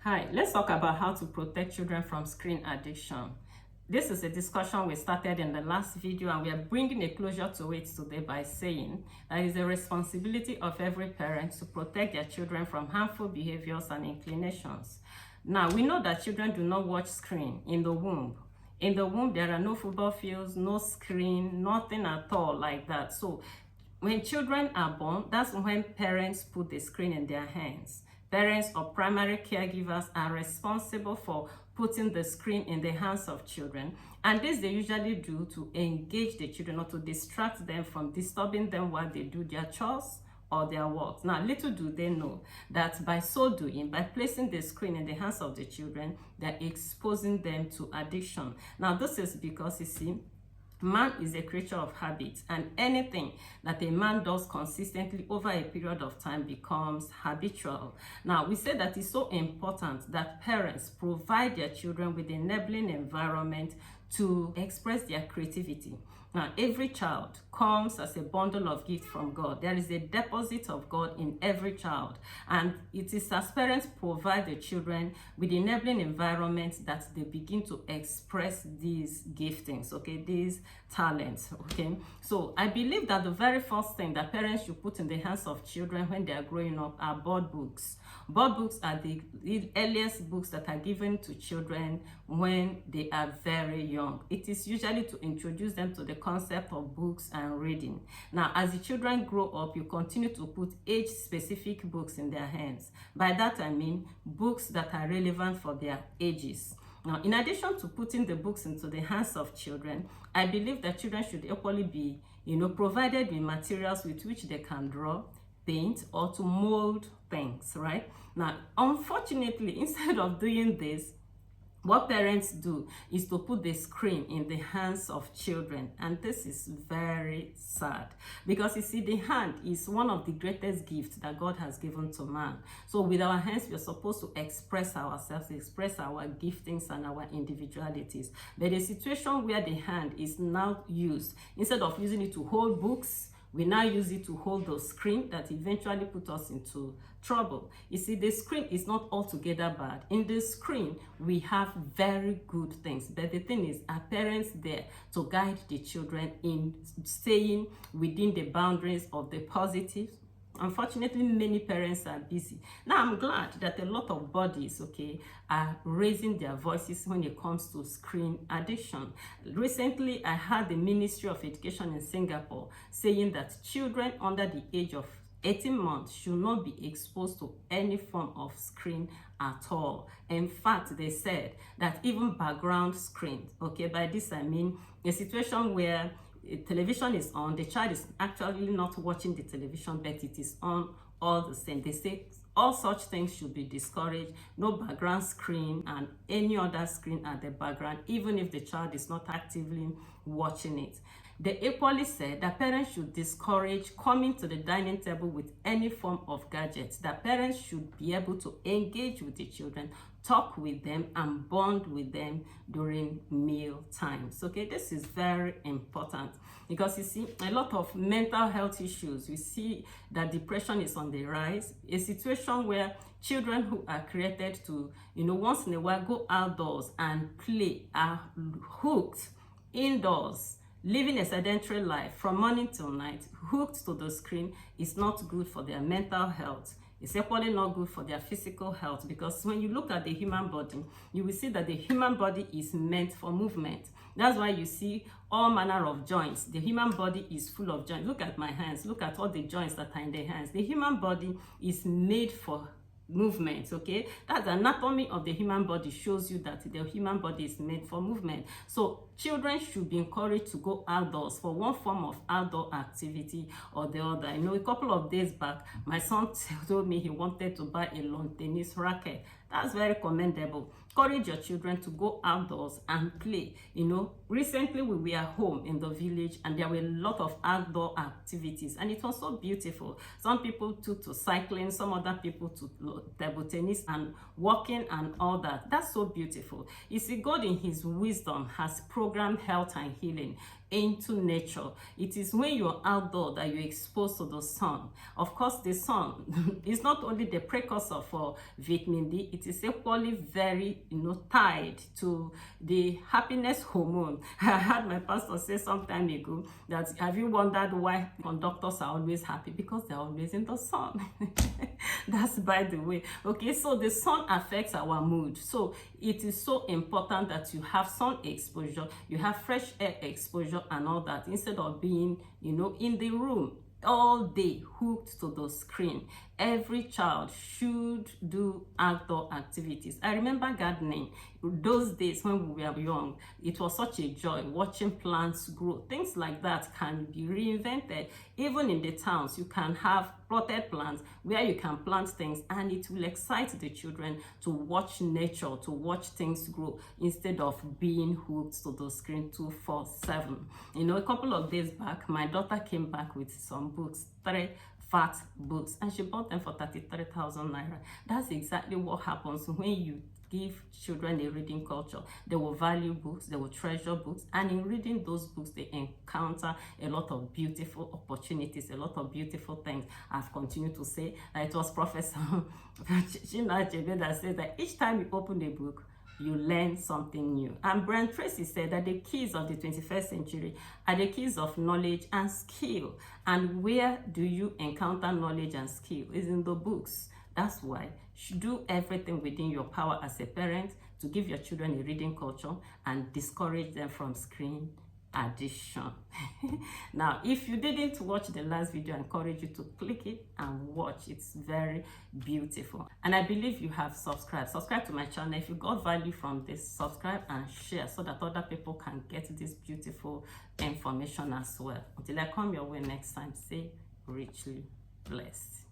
Hi, let's talk about how to protect children from screen addiction. This is a discussion we started in the last video, and we are bringing a closure to it today by saying that it is the responsibility of every parent to protect their children from harmful behaviors and inclinations. Now, we know that children do not watch screen in the womb. In the womb, there are no football fields, no screen, nothing at all like that. So when children are born, that's when parents put the screen in their hands. Parents or primary caregivers are responsible for putting the screen in the hands of children. And this they usually do to engage the children or to distract them from disturbing them while they do their chores or their work. Now, little do they know that by so doing, by placing the screen in the hands of the children, they're exposing them to addiction. Now, this is because, you see, man is a creature of habit, and anything that a man does consistently over a period of time becomes habitual. Now, we say that it's so important that parents provide their children with enabling environment to express their creativity. Now, every child comes as a bundle of gifts from God. There is a deposit of God in every child. And it is as parents provide the children with enabling environments that they begin to express these giftings, okay, these talents, okay. So I believe that the very first thing that parents should put in the hands of children when they are growing up are board books. Board books are the earliest books that are given to children when they are very young. It is usually to introduce them to the concept of books and reading. Now, as the children grow up, you continue to put age-specific books in their hands. By that I mean books that are relevant for their ages. Now, in addition to putting the books into the hands of children, I believe that children should equally be, provided with materials with which they can draw, paint, or to mold things, right? Now, unfortunately, instead of doing this, what parents do is to put the screen in the hands of children, and this is very sad because, you see, the hand is one of the greatest gifts that God has given to man. So with our hands, we are supposed to express ourselves, express our giftings and our individualities. But a situation where the hand is now used, instead of using it to hold books, we now use it to hold the screen that eventually put us into trouble. You see, the screen is not altogether bad. In the screen, we have very good things. But the thing is, are parents there to guide the children in staying within the boundaries of the positives? Unfortunately, many parents are busy. Now, I'm glad that a lot of bodies, okay, are raising their voices when it comes to screen addiction. Recently, I heard the Ministry of Education in Singapore saying that children under the age of 18 months should not be exposed to any form of screen at all. In fact, they said that even background screens, okay, by this I mean a situation where a television is on, the child is actually not watching the television, but it is on all the same. They say all such things should be discouraged. No background screen and any other screen at the background, even if the child is not actively watching it. They equally said that parents should discourage coming to the dining table with any form of gadgets, that parents should be able to engage with the children, talk with them, and bond with them during meal times. Okay, this is very important because, you see, a lot of mental health issues. We see that depression is on the rise, a situation where children who are created to, once in a while go outdoors and play are hooked indoors. Living a sedentary life from morning till night, hooked to the screen, is not good for their mental health. It's equally not good for their physical health, because when you look at the human body, you will see that the human body is meant for movement. That's why you see all manner of joints. The human body is full of joints. Look at my hands. Look at all the joints that are in the hands. The human body is made for movement, okay? That's the anatomy of the human body, shows you that the human body is made for movement. So children should be encouraged to go outdoors for one form of outdoor activity or the other. A couple of days back, my son told me he wanted to buy a lawn tennis racket. That's very commendable. Encourage your children to go outdoors and play. Recently we were home in the village, and there were a lot of outdoor activities, and it was so beautiful. Some people took to cycling, some other people to table tennis and walking and all that. That's so beautiful. You see, God in his wisdom has programmed health and healing into nature. It is when you're outdoor that you're exposed to the sun. Of course, the sun is not only the precursor for vitamin D, it is equally very, tied to the happiness hormone. I heard my pastor say some time ago that, have you wondered why conductors are always happy? Because they're always in the sun. That's by the way. Okay, so the sun affects our mood. So it is so important that you have sun exposure, you have fresh air exposure and all that, instead of being, in the room all day hooked to the screen. Every child should do outdoor activities. I remember gardening. Those days when we were young, it was such a joy watching plants grow. Things like that can be reinvented. Even in the towns, you can have plotted plants where you can plant things, and it will excite the children to watch nature, to watch things grow, instead of being hooked to the screen 24/7. A couple of days back, my daughter came back with some books, 3 fat books, and she bought them for 33,000 naira. That's exactly what happens when you give children a reading culture. They will value books, they will treasure books, and in reading those books, they encounter a lot of beautiful opportunities, a lot of beautiful things. I've continued to say that it was Professor Chinua Achebe that said that each time you open a book, you learn something new. And Brian Tracy said that the keys of the 21st century are the keys of knowledge and skill. And where do you encounter knowledge and skill? Is in the books. That's why you do everything within your power as a parent to give your children a reading culture and discourage them from screen addiction. Now, if you didn't watch the last video, I encourage you to click it and watch. It's very beautiful. And I believe you have subscribed. Subscribe to my channel. If you got value from this, subscribe and share so that other people can get this beautiful information as well. Until I come your way next time, stay richly blessed.